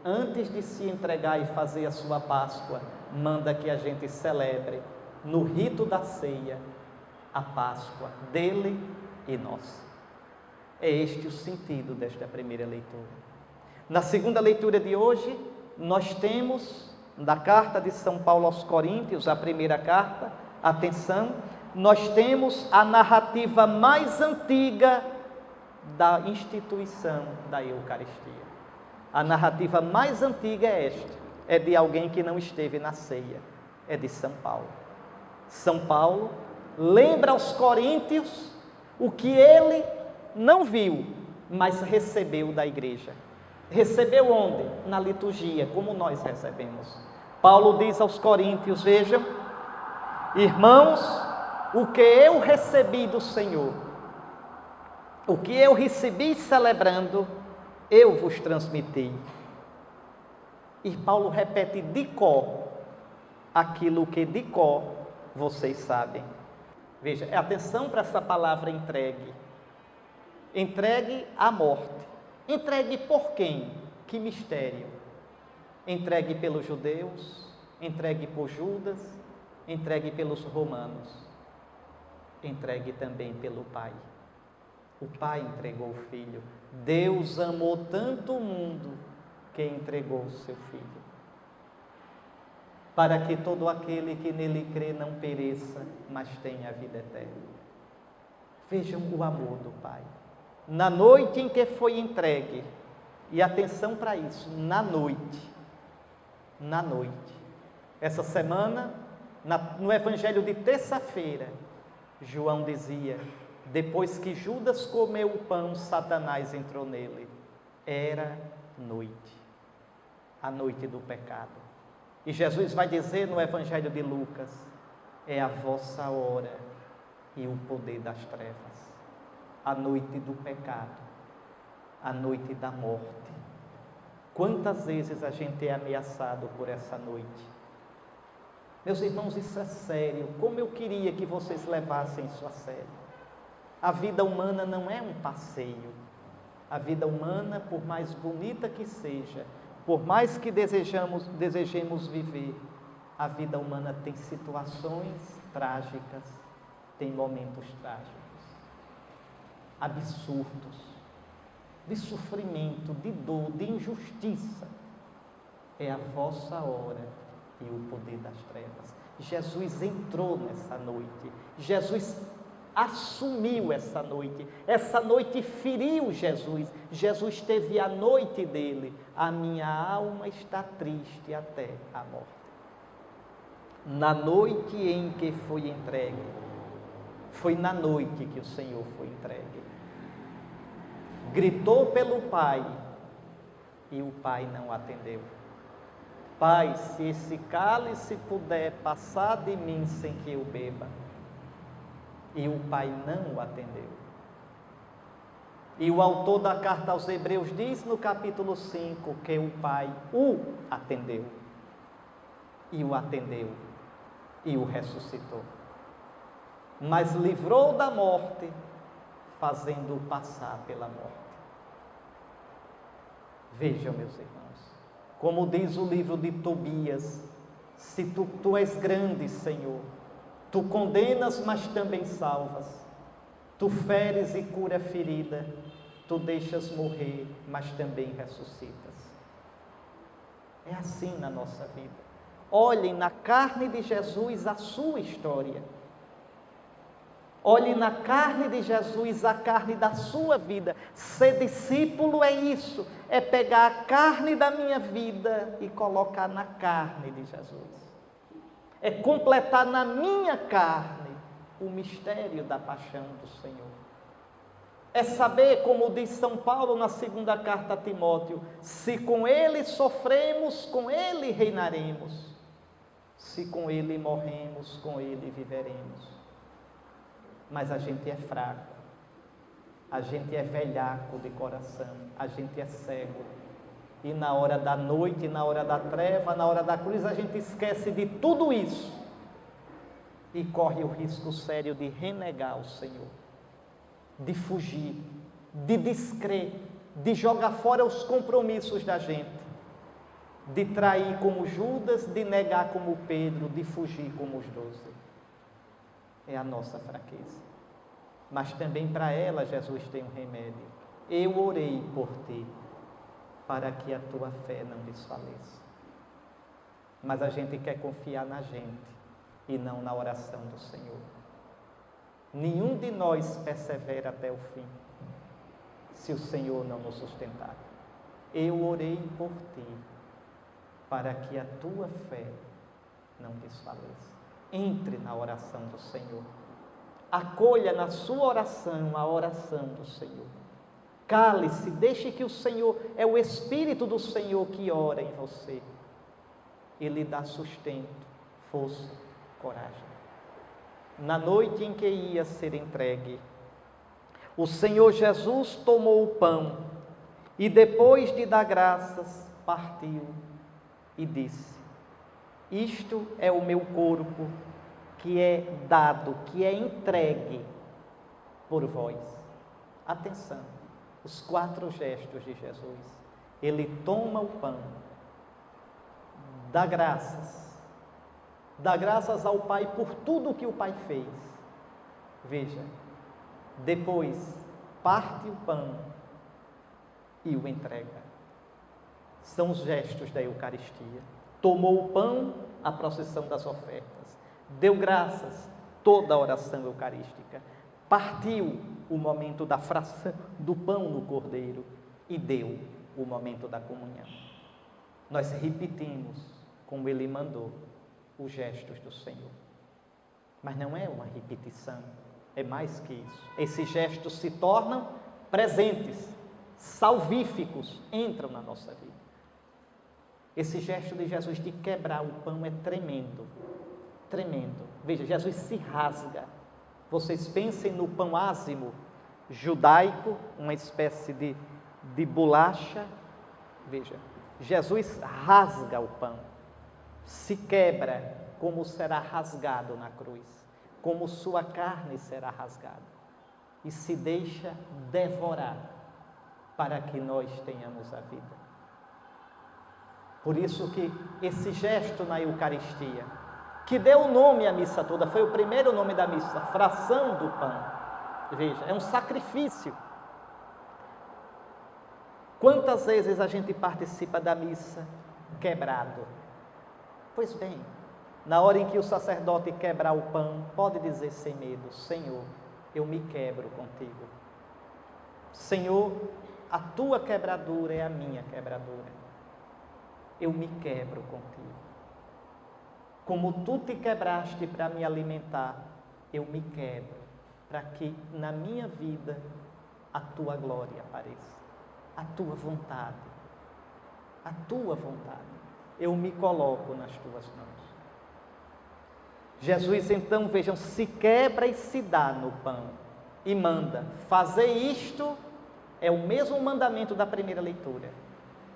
antes de se entregar e fazer a sua Páscoa, manda que a gente celebre no rito da ceia a Páscoa dele e nós. É este o sentido desta primeira leitura. Na segunda leitura de hoje, nós temos da carta de São Paulo aos Coríntios, a primeira carta, atenção, nós temos a narrativa mais antiga da instituição da Eucaristia. A narrativa mais antiga é esta, é de alguém que não esteve na ceia, é de São Paulo. São Paulo lembra aos coríntios o que ele não viu, mas recebeu da igreja. Recebeu onde? Na liturgia, como nós recebemos. Paulo diz aos coríntios, vejam, irmãos, o que eu recebi do Senhor, o que eu recebi celebrando, eu vos transmiti. E Paulo repete de cor aquilo que de cor vocês sabem. Veja, atenção para essa palavra entregue. Entregue à morte. Entregue por quem? Que mistério? Entregue pelos judeus, entregue por Judas, entregue pelos romanos, entregue também pelo Pai. O Pai entregou o Filho. Deus amou tanto o mundo que entregou o seu Filho, para que todo aquele que nele crê não pereça, mas tenha a vida eterna. Vejam o amor do Pai. Na noite em que foi entregue, e atenção para isso, na noite. Essa semana, no Evangelho de terça-feira, João dizia, depois que Judas comeu o pão, Satanás entrou nele. Era noite, a noite do pecado. E Jesus vai dizer no Evangelho de Lucas, é a vossa hora e o poder das trevas. A noite do pecado, a noite da morte. Quantas vezes a gente é ameaçado por essa noite? Meus irmãos, isso é sério. Como eu queria que vocês levassem isso a sério. A vida humana não é um passeio. A vida humana, por mais bonita que seja, por mais que desejemos viver, a vida humana tem situações trágicas, tem momentos trágicos, absurdos, de sofrimento, de dor, de injustiça. É a vossa hora e o poder das trevas. Jesus entrou nessa noite, Jesus assumiu essa noite feriu Jesus, Jesus teve a noite dele, a minha alma está triste até a morte. Na noite em que foi entregue, foi na noite que o Senhor foi entregue. Gritou pelo Pai e o Pai não atendeu. Pai, se esse cálice puder passar de mim sem que eu beba. E o Pai não o atendeu. E o autor da carta aos Hebreus diz no capítulo 5 que o Pai o atendeu. E o atendeu. E o ressuscitou. Mas livrou da morte, fazendo-o passar pela morte. Vejam, meus irmãos, como diz o livro de Tobias, se tu és grande, Senhor, tu condenas, mas também salvas, tu feres e cura a ferida, tu deixas morrer, mas também ressuscitas. É assim na nossa vida. Olhem na carne de Jesus a sua história. Olhe na carne de Jesus, a carne da sua vida. Ser discípulo é isso, é pegar a carne da minha vida e colocar na carne de Jesus. É completar na minha carne o mistério da paixão do Senhor. É saber, como diz São Paulo na segunda carta a Timóteo, se com Ele sofremos, com Ele reinaremos. Se com Ele morremos, com Ele viveremos. Mas a gente é fraco, a gente é velhaco de coração, a gente é cego. E na hora da noite, na hora da treva, na hora da cruz, a gente esquece de tudo isso. e corre o risco sério de renegar o Senhor, de fugir, de descrer, de jogar fora os compromissos da gente, de trair como Judas, de negar como Pedro, de fugir como os 12. É a nossa fraqueza. Mas também para ela Jesus tem um remédio. Eu orei por ti, para que a tua fé não desfaleça. Mas a gente quer confiar na gente e não na oração do Senhor. Nenhum de nós persevera até o fim, se o Senhor não nos sustentar. Eu orei por ti, para que a tua fé não desfaleça. Entre na oração do Senhor. Acolha na sua oração a oração do Senhor. Cale-se, deixe que o Senhor, é o Espírito do Senhor que ora em você. Ele dá sustento, força, coragem. Na noite em que ia ser entregue, o Senhor Jesus tomou o pão e depois de dar graças, partiu e disse: isto é o meu corpo que é dado, que é entregue por vós. Atenção, os 4 gestos de Jesus. Ele toma o pão, dá graças ao Pai por tudo que o Pai fez. Veja, depois parte o pão e o entrega. São os gestos da Eucaristia. Tomou o pão, a procissão das ofertas. Deu graças, toda a oração eucarística. Partiu o momento da fração do pão no cordeiro e deu o momento da comunhão. Nós repetimos, como ele mandou, os gestos do Senhor. Mas não é uma repetição, é mais que isso. Esses gestos se tornam presentes, salvíficos, entram na nossa vida. Esse gesto de Jesus de quebrar o pão é tremendo, tremendo. Veja, Jesus se rasga. Vocês pensem no pão ázimo judaico, uma espécie de bolacha. Veja, Jesus rasga o pão, se quebra como será rasgado na cruz, como sua carne será rasgada, e se deixa devorar para que nós tenhamos a vida. Por isso que esse gesto na Eucaristia, que deu o nome à missa toda, foi o primeiro nome da missa, fração do pão. Veja, é um sacrifício. Quantas vezes a gente participa da missa quebrado? Pois bem, na hora em que o sacerdote quebrar o pão, pode dizer sem medo: Senhor, eu me quebro contigo. Senhor, a tua quebradura é a minha quebradura. Eu me quebro contigo. Como tu te quebraste para me alimentar, eu me quebro para que na minha vida a tua glória apareça, a tua vontade, a tua vontade. Eu me coloco nas tuas mãos. Jesus então, vejam, se quebra e se dá no pão e manda: fazer isto. É o mesmo mandamento da primeira leitura.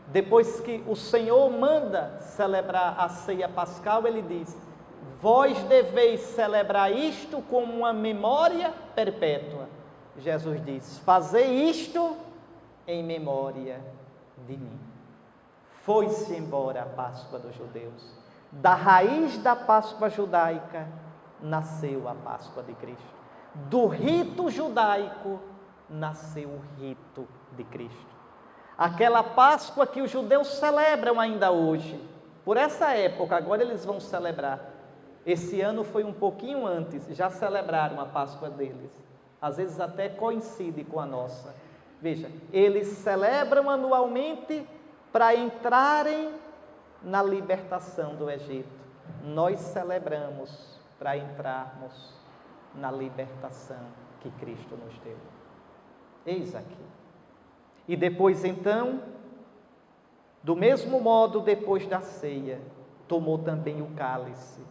Depois que o Senhor manda celebrar a ceia pascal, ele diz: vós deveis celebrar isto como uma memória perpétua. Jesus diz: fazei isto em memória de mim. Foi-se embora a Páscoa dos judeus. Da raiz da Páscoa judaica nasceu a Páscoa de Cristo. Do rito judaico nasceu o rito de Cristo. Aquela Páscoa que os judeus celebram ainda hoje, por essa época, agora eles vão celebrar. Esse ano foi um pouquinho antes, já celebraram a Páscoa deles. Às vezes até coincide com a nossa. Veja, eles celebram anualmente para entrarem na libertação do Egito. Nós celebramos para entrarmos na libertação que Cristo nos deu. Eis aqui. E depois então, do mesmo modo, depois da ceia, tomou também o cálice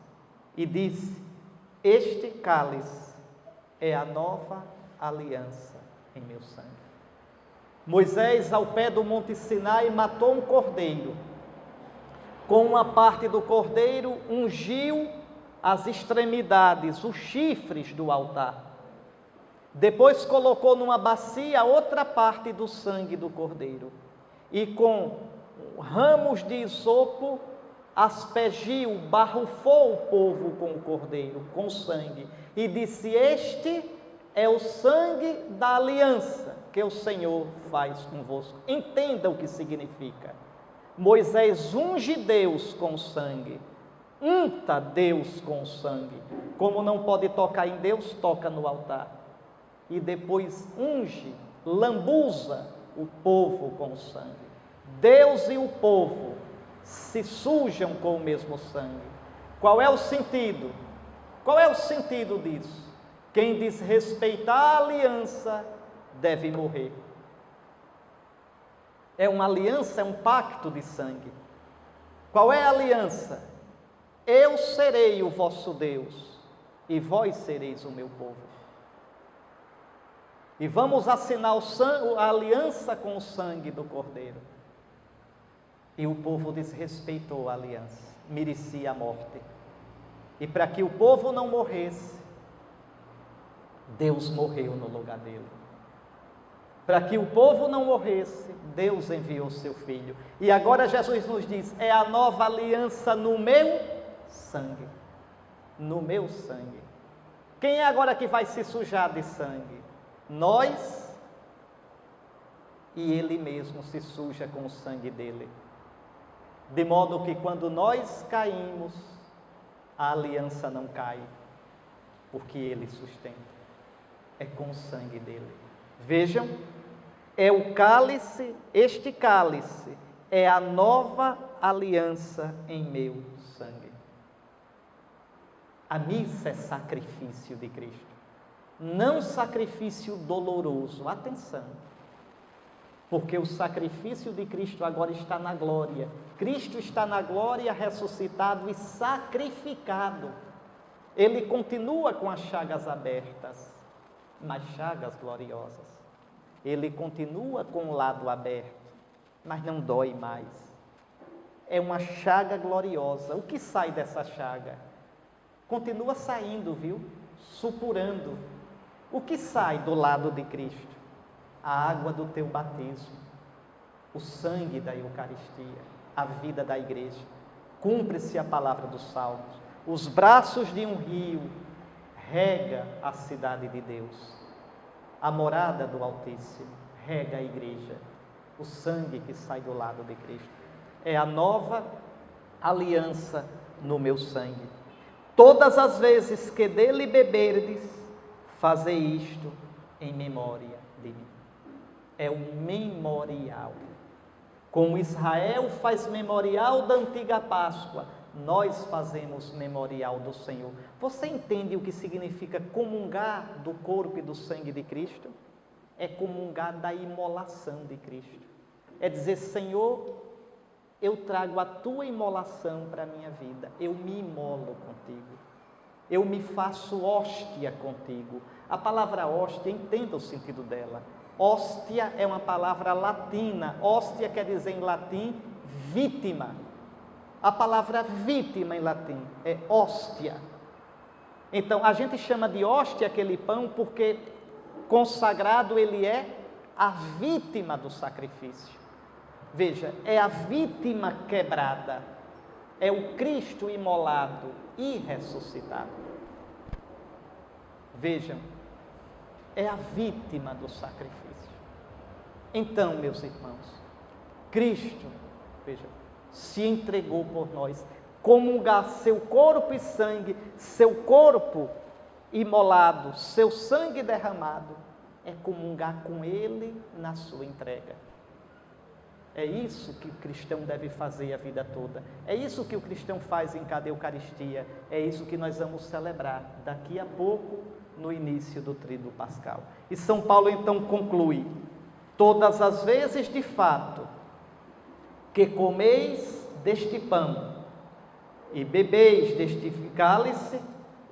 e disse: este cálice é a nova aliança em meu sangue. Moisés, ao pé do Monte Sinai, matou um cordeiro. Com uma parte do cordeiro, ungiu as extremidades, os chifres do altar. Depois colocou numa bacia outra parte do sangue do cordeiro. E com ramos de isopo aspergiu, barrufou o povo com o cordeiro, com sangue. E disse: este é o sangue da aliança que o Senhor faz convosco. Entenda o que significa. Moisés unge Deus com sangue. Unta Deus com sangue. Como não pode tocar em Deus, toca no altar. E depois unge, lambuza o povo com sangue. Deus e o povo se sujam com o mesmo sangue. Qual é o sentido? Qual é o sentido disso? Quem desrespeitar a aliança deve morrer. É uma aliança, é um pacto de sangue. Qual é a aliança? Eu serei o vosso Deus e vós sereis o meu povo. E vamos assinar a aliança com o sangue do cordeiro. E o povo desrespeitou a aliança, merecia a morte. E para que o povo não morresse, Deus morreu no lugar dele. Para que o povo não morresse, Deus enviou seu Filho. E agora Jesus nos diz: é a nova aliança no meu sangue. No meu sangue. Quem é agora que vai se sujar de sangue? Nós, e Ele mesmo se suja com o sangue dele. De modo que quando nós caímos, a aliança não cai, porque Ele sustenta. É com o sangue dele. Vejam, é o cálice, este cálice é a nova aliança em meu sangue. A missa é sacrifício de Cristo, não sacrifício doloroso. Atenção, porque o sacrifício de Cristo agora está na glória. Cristo está na glória, ressuscitado e sacrificado. Ele continua com as chagas abertas, mas chagas gloriosas. Ele continua com o lado aberto, mas não dói mais. É uma chaga gloriosa. O que sai dessa chaga? Continua saindo, viu? Supurando. O que sai do lado de Cristo? A água do teu batismo, o sangue da Eucaristia, a vida da igreja. Cumpre-se a palavra dos Salmos. Os braços de um rio rega a cidade de Deus. A morada do Altíssimo rega a igreja. O sangue que sai do lado de Cristo. É a nova aliança no meu sangue. Todas as vezes que dele beberdes, fazei isto em memória de mim. É um memorial. Como Israel faz memorial da antiga Páscoa, nós fazemos memorial do Senhor. Você entende o que significa comungar do corpo e do sangue de Cristo? É comungar da imolação de Cristo. É dizer: Senhor, eu trago a tua imolação para a minha vida. Eu me imolo contigo. Eu me faço hóstia contigo. A palavra hóstia, entenda o sentido dela. Hóstia é uma palavra latina. Hóstia quer dizer em latim vítima. A palavra vítima em latim é hóstia. Então, a gente chama de hóstia aquele pão porque consagrado ele é a vítima do sacrifício. Veja, é a vítima quebrada. É o Cristo imolado e ressuscitado. Vejam, é a vítima do sacrifício. Então, meus irmãos, Cristo, veja, se entregou por nós. Comungar seu corpo e sangue, seu corpo imolado, seu sangue derramado, é comungar com Ele na sua entrega. É isso que o cristão deve fazer a vida toda. É isso que o cristão faz em cada Eucaristia. É isso que nós vamos celebrar daqui a pouco, no início do Tríduo Pascal. E São Paulo então conclui: todas as vezes de fato que comeis deste pão e bebeis deste cálice,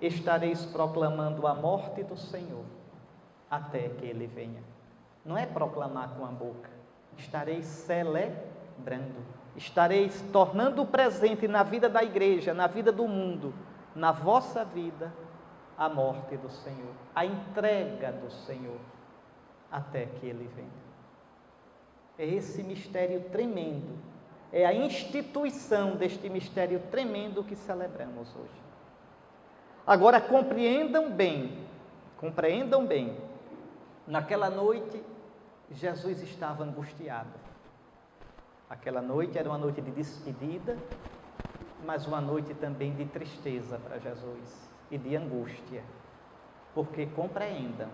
estareis proclamando a morte do Senhor até que Ele venha. Não é proclamar com a boca, estareis celebrando, estareis tornando presente na vida da igreja, na vida do mundo, na vossa vida a morte do Senhor, a entrega do Senhor, até que Ele venha. É esse mistério tremendo, é a instituição deste mistério tremendo que celebramos hoje. Agora compreendam bem, naquela noite Jesus estava angustiado. Aquela noite era uma noite de despedida, mas uma noite também de tristeza para Jesus e de angústia, porque compreendam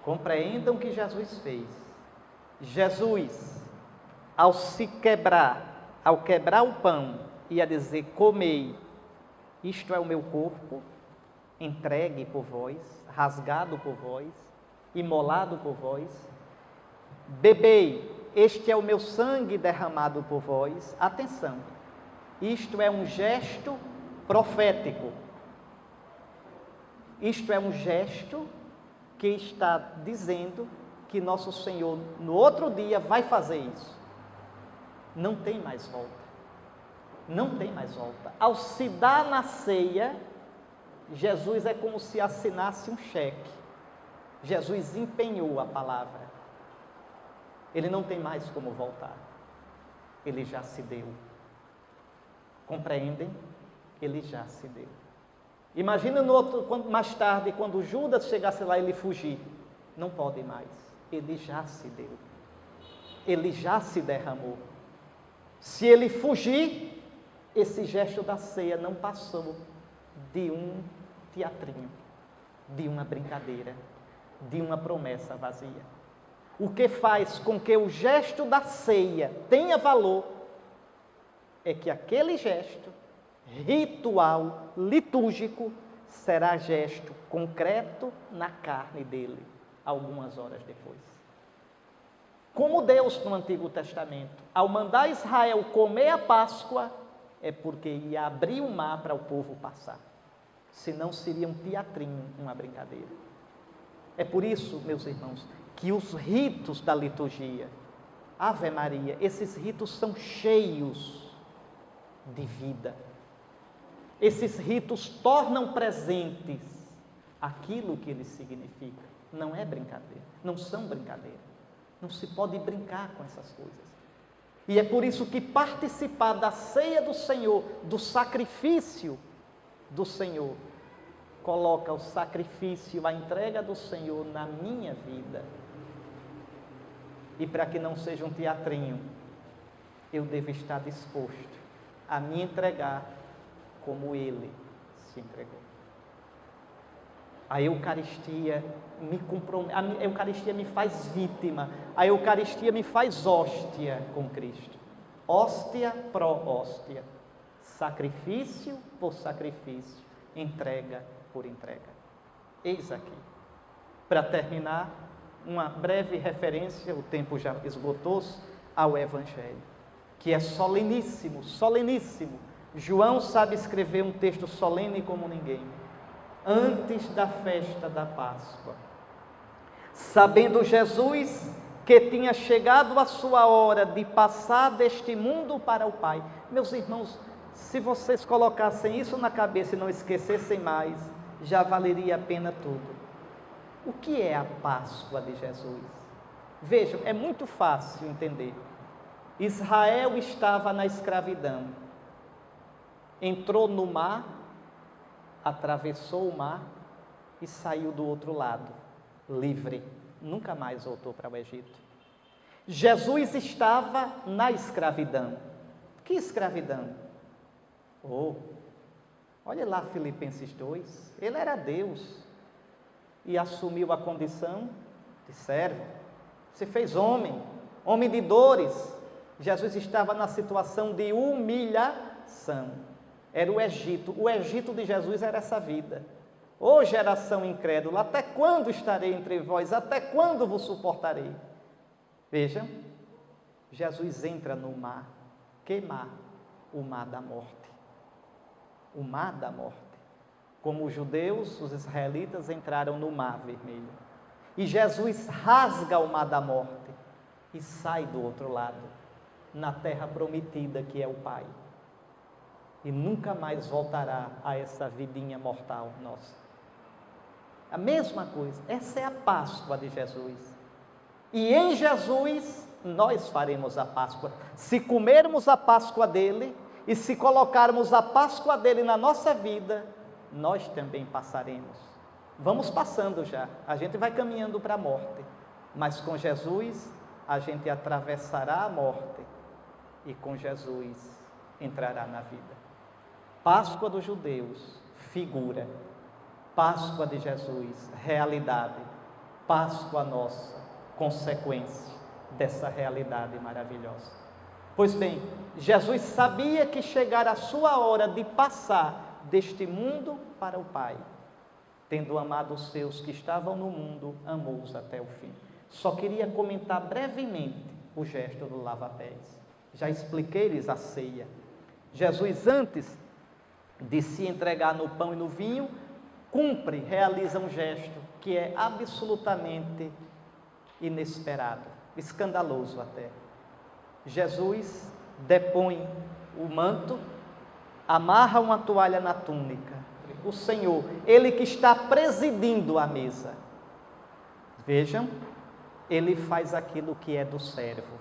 o que Jesus fez. Jesus, ao quebrar o pão, ia dizer: comei, isto é o meu corpo, entregue por vós, rasgado por vós, imolado por vós. Bebei, este é o meu sangue derramado por vós. Atenção, isto é um gesto profético. Isto é um gesto que está dizendo que nosso Senhor, no outro dia, vai fazer isso. Não tem mais volta. Não tem mais volta. Ao se dar na ceia, Jesus é como se assinasse um cheque. Jesus empenhou a palavra. Ele não tem mais como voltar. Ele já se deu. Compreendem? Ele já se deu. Imagina mais tarde, quando Judas chegasse lá e ele fugir. Não pode mais. Ele já se deu. Ele já se derramou. Se ele fugir, esse gesto da ceia não passou de um teatrinho, de uma brincadeira, de uma promessa vazia. O que faz com que o gesto da ceia tenha valor é que aquele gesto ritual, litúrgico, será gesto concreto na carne dele, algumas horas depois. Como Deus no Antigo Testamento, ao mandar Israel comer a Páscoa, é porque ia abrir o mar para o povo passar. Senão seria um teatrinho, uma brincadeira. É por isso, meus irmãos, que os ritos da liturgia, Ave Maria, esses ritos são cheios de vida. Esses ritos tornam presentes aquilo que eles significam. Não é brincadeira, não são brincadeira. Não se pode brincar com essas coisas. E é por isso que participar da ceia do Senhor, do sacrifício do Senhor, coloca o sacrifício, a entrega do Senhor na minha vida. E para que não seja um teatrinho, eu devo estar disposto a me entregar como Ele se entregou. A Eucaristia a Eucaristia me faz vítima, a Eucaristia me faz hóstia com Cristo. Hóstia pró hóstia, sacrifício por sacrifício, entrega por entrega. Eis aqui. Para terminar, uma breve referência, o tempo já esgotou-se, ao Evangelho, que é soleníssimo, soleníssimo. João sabe escrever um texto solene como ninguém. Antes da festa da Páscoa, sabendo Jesus que tinha chegado a sua hora de passar deste mundo para o Pai. Meus irmãos, se vocês colocassem isso na cabeça e não esquecessem mais, já valeria a pena tudo. O que é a Páscoa de Jesus? Vejam, é muito fácil entender. Israel estava na escravidão, entrou no mar, atravessou o mar e saiu do outro lado, livre, nunca mais voltou para o Egito. Jesus estava na escravidão. Que escravidão? Olha lá Filipenses 2, ele era Deus e assumiu a condição de servo, se fez homem, homem de dores. Jesus estava na situação de humilhação. Era o Egito de Jesus era essa vida. Ô geração incrédula, até quando estarei entre vós? Até quando vos suportarei? Vejam, Jesus entra no mar. Que mar? O mar da morte. O mar da morte. Como os judeus, os israelitas entraram no mar vermelho. E Jesus rasga o mar da morte e sai do outro lado, na terra prometida que é o Pai. e nunca mais voltará a essa vidinha mortal nossa. A mesma coisa, essa é a Páscoa de Jesus. E em Jesus nós faremos a Páscoa. Se comermos a Páscoa dele e se colocarmos a Páscoa dele na nossa vida, nós também passaremos. Vamos passando já, a gente vai caminhando para a morte, mas com Jesus a gente atravessará a morte e com Jesus entrará na vida. Páscoa dos judeus, figura. Páscoa de Jesus, realidade. Páscoa nossa, consequência dessa realidade maravilhosa. Pois bem, Jesus sabia que chegara a sua hora de passar deste mundo para o Pai. Tendo amado os seus que estavam no mundo, amou-os até o fim. Só queria comentar brevemente o gesto do lava-pés. Já expliquei-lhes a ceia. Jesus, antes de se entregar no pão e no vinho, realiza um gesto que é absolutamente inesperado, escandaloso até. Jesus depõe o manto, amarra uma toalha na túnica. O Senhor, Ele que está presidindo a mesa. Vejam, Ele faz aquilo que é do servo.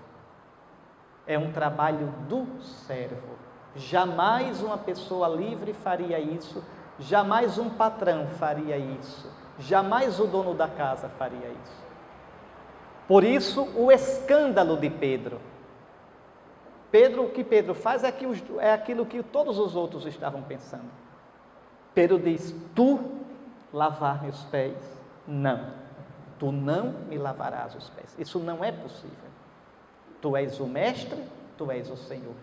É um trabalho do servo. Jamais uma pessoa livre faria isso, jamais um patrão faria isso, jamais o dono da casa faria isso. Por isso, o escândalo de Pedro. O que Pedro faz é aquilo que todos os outros estavam pensando. Pedro diz: tu lavar meus pés? Não, tu não me lavarás os pés. Isso não é possível. Tu és o mestre, tu és o Senhor.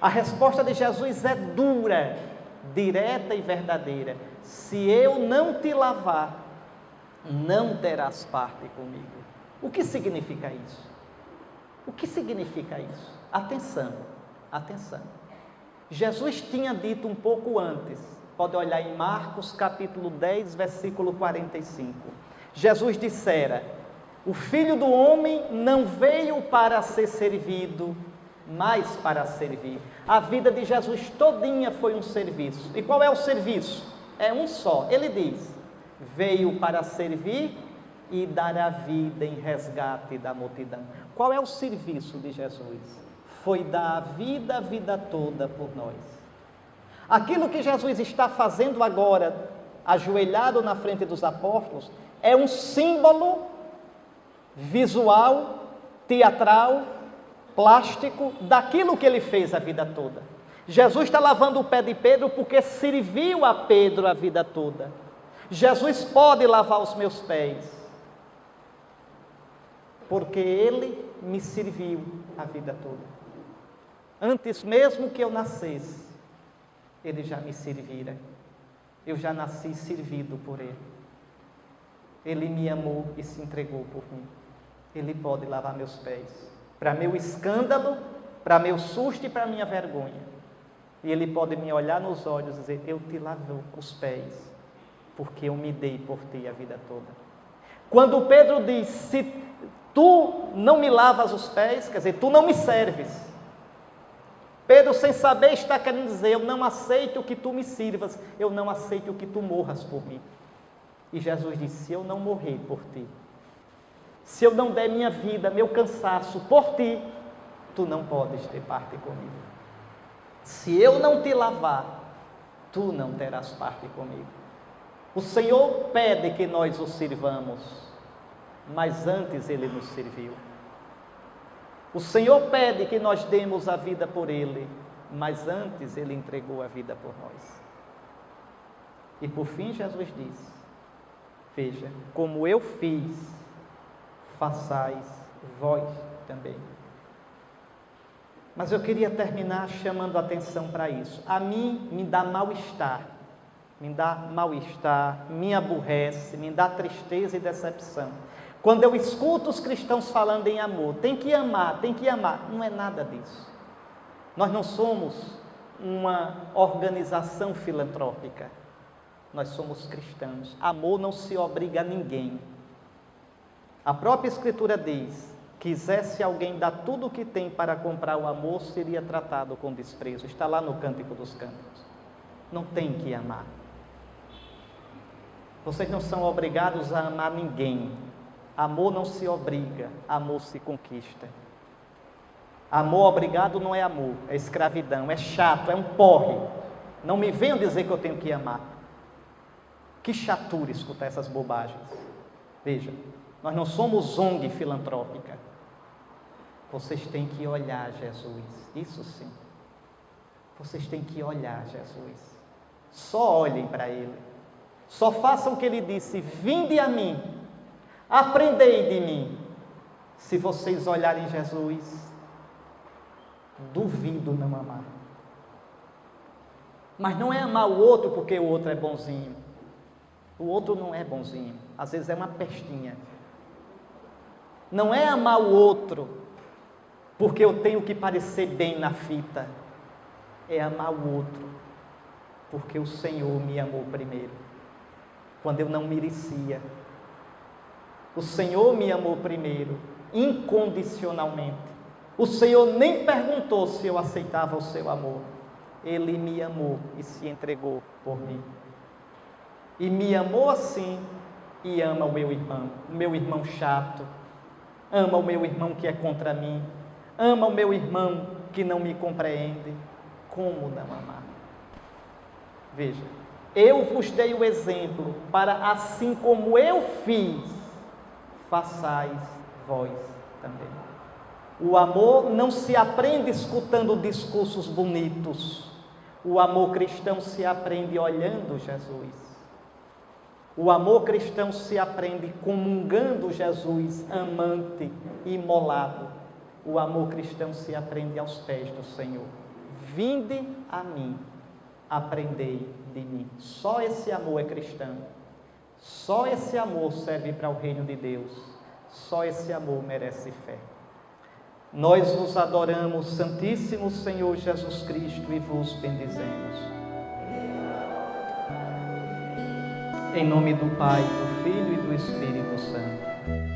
A resposta de Jesus é dura, direta e verdadeira. Se eu não te lavar, não terás parte comigo. O que significa isso? O que significa isso? Atenção, atenção. Jesus tinha dito um pouco antes, pode olhar em Marcos capítulo 10, versículo 45. Jesus dissera: o Filho do Homem não veio para ser servido, mas para servir. A vida de Jesus todinha foi um serviço. E qual é o serviço? É um só. Ele diz: veio para servir e dar a vida em resgate da multidão. Qual é o serviço de Jesus? Foi dar a vida toda por nós. Aquilo que Jesus está fazendo agora, ajoelhado na frente dos apóstolos, é um símbolo visual, teatral, plástico, daquilo que ele fez a vida toda. Jesus está lavando o pé de Pedro porque serviu a Pedro a vida toda. Jesus pode lavar os meus pés, porque Ele me serviu a vida toda. Antes mesmo que eu nascesse, Ele já me servira. Eu já nasci servido por Ele. Ele me amou e se entregou por mim. Ele pode lavar meus pés, para meu escândalo, para meu susto e para minha vergonha. E Ele pode me olhar nos olhos e dizer: eu te lavo os pés, porque eu me dei por ti a vida toda. Quando Pedro diz: se tu não me lavas os pés, quer dizer, tu não me serves. Pedro, sem saber, está querendo dizer: eu não aceito que tu me sirvas, eu não aceito que tu morras por mim. E Jesus disse: se eu não morrer por ti, se eu não der minha vida, meu cansaço por ti, tu não podes ter parte comigo. Se eu não te lavar, tu não terás parte comigo. O Senhor pede que nós o sirvamos, mas antes Ele nos serviu. O Senhor pede que nós demos a vida por Ele, mas antes Ele entregou a vida por nós. E por fim Jesus disse: veja, como eu fiz, façais vós também. Mas eu queria terminar chamando a atenção para isso. A mim me dá mal-estar, me aborrece, me dá tristeza e decepção. Quando eu escuto os cristãos falando em amor, tem que amar, não é nada disso. Nós não somos uma organização filantrópica, nós somos cristãos. Amor não se obriga a ninguém. A própria Escritura diz quisesse alguém dar tudo o que tem para comprar o amor, seria tratado com desprezo. Está lá no Cântico dos Cânticos. Não tem que amar. Vocês não são obrigados a amar ninguém. Amor não se obriga, amor se conquista. Amor obrigado não é amor, é escravidão, é chato, é um porre. Não me venham dizer que eu tenho que amar. Que chatura escutar essas bobagens. Veja, nós não somos ONG filantrópica. Vocês têm que olhar Jesus, isso sim. Vocês têm que olhar Jesus. Só olhem para Ele. Só façam o que Ele disse: vinde a mim, aprendei de mim. Se vocês olharem Jesus, duvido não amar. Mas não é amar o outro porque o outro é bonzinho. O outro não é bonzinho, às vezes é uma pestinha. Não é amar o outro porque eu tenho que parecer bem na fita. É amar o outro porque o Senhor me amou primeiro, quando eu não merecia. O Senhor me amou primeiro, incondicionalmente. O Senhor nem perguntou se eu aceitava o seu amor. Ele me amou e se entregou por mim. E me amou assim, e ama o meu irmão chato, ama o meu irmão que é contra mim, ama o meu irmão que não me compreende. Como não amar? Veja, eu vos dei o exemplo para, assim como eu fiz, façais vós também. O amor não se aprende escutando discursos bonitos. O amor cristão se aprende olhando Jesus. O amor cristão se aprende comungando Jesus, amante, imolado. O amor cristão se aprende aos pés do Senhor. Vinde a mim, aprendei de mim. Só esse amor é cristão. Só esse amor serve para o reino de Deus. Só esse amor merece fé. Nós vos adoramos, Santíssimo Senhor Jesus Cristo, e vos bendizemos. Em nome do Pai, do Filho e do Espírito Santo.